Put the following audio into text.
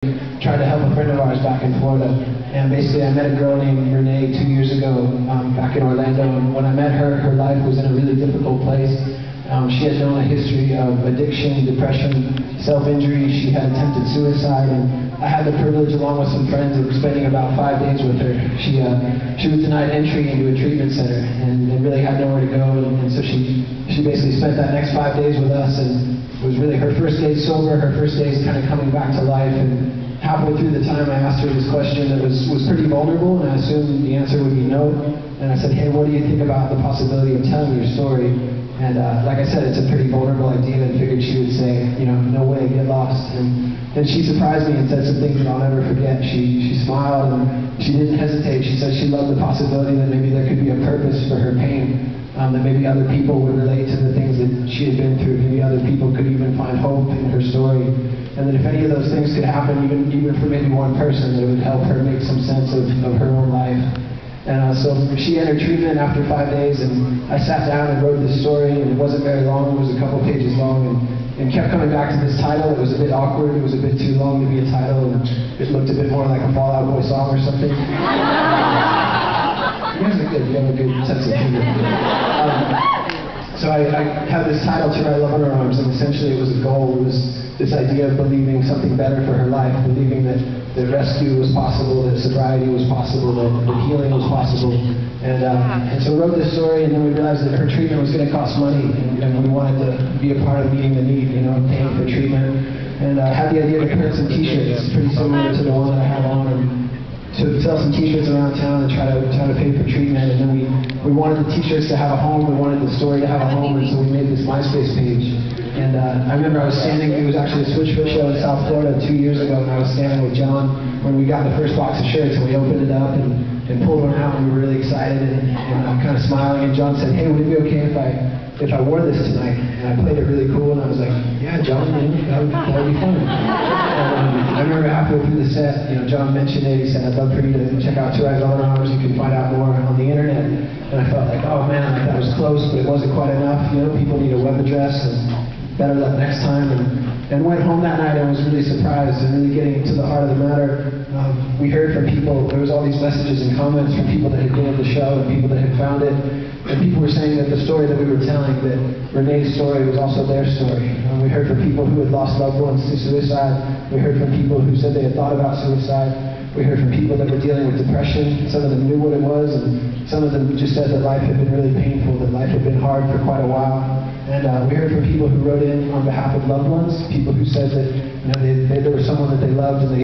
tried to help a friend of ours back in Florida. And basically I met a girl named Renee 2 years ago back in Orlando. And when I met her, her life was in a really difficult place. She had known a history of addiction, depression, self-injury. She had attempted suicide, and I had the privilege, along with some friends, of spending about 5 days with her. She was denied entry into a treatment center and really had nowhere to go, and so she basically spent that next 5 days with us, and it was really her first day sober, her first days kind of coming back to life. And halfway through the time I asked her this question that was pretty vulnerable, and I assumed the answer would be no. And I said, hey, what do you think about the possibility of telling your story? And like I said, it's a pretty vulnerable idea, and figured she would say, you know, no way, get lost. And then she surprised me and said some things that I'll never forget. She smiled, and she didn't hesitate. She said she loved the possibility that maybe there could be a purpose for her pain, that maybe other people would relate to the things that she had been through. Maybe other people could even find hope in her story. And that if any of those things could happen, even for maybe one person, that it would help her make some sense of her own life. And so she entered treatment after 5 days, and I sat down and wrote this story, and it wasn't very long. It was a couple pages long, and kept coming back to this title. It was a bit awkward. It was a bit too long to be a title, and it looked a bit more like a Fall Out Boy song or something. You guys are good. You have a good sense of humor. So I had this title, To Write Love in Her Arms, and essentially it was a goal. It was this idea of believing something better for her life, believing that rescue was possible, that sobriety was possible, that healing was possible. And so we wrote this story, and then we realized that her treatment was going to cost money, and we wanted to be a part of meeting the need, you know, paying for treatment. And I had the idea to print some t-shirts, pretty similar to the one that I have on, and to sell some t-shirts around town and try to pay for treatment. And then we wanted the t-shirts to have a home, we wanted the story to have a home, and so we made this MySpace page. And I remember I was standing, it was actually a switchfoot show in South Florida 2 years ago, and I was standing with John when we got the first box of shirts, and we opened it up and pulled one out, and we were really excited, and I'm kind of smiling, and John said, hey, would it be okay if I wore this tonight? And I played it really cool, and I was like, yeah, John, that would be fun. And I remember halfway through the set, you know, John mentioned it. He said, I'd love for you to check out To Write Love in Her Arms. You can find out more on the internet. And I felt like, oh man, like that was close, but it wasn't quite enough. You know, people need a web address, and better luck next time. And went home that night and was really surprised, and really getting to the heart of the matter. We heard from people, there was all these messages and comments from people that had been at the show and people that had found it. And people were saying that the story that we were telling, that Renee's story was also their story. We heard from people who had lost loved ones to suicide. We heard from people who said they had thought about suicide. We heard from people that were dealing with depression. Some of them knew what it was, and some of them just said that life had been really painful, that life had been hard for quite a while. And we heard from people who wrote in on behalf of loved ones, people who said that, you know, there was someone that they loved and they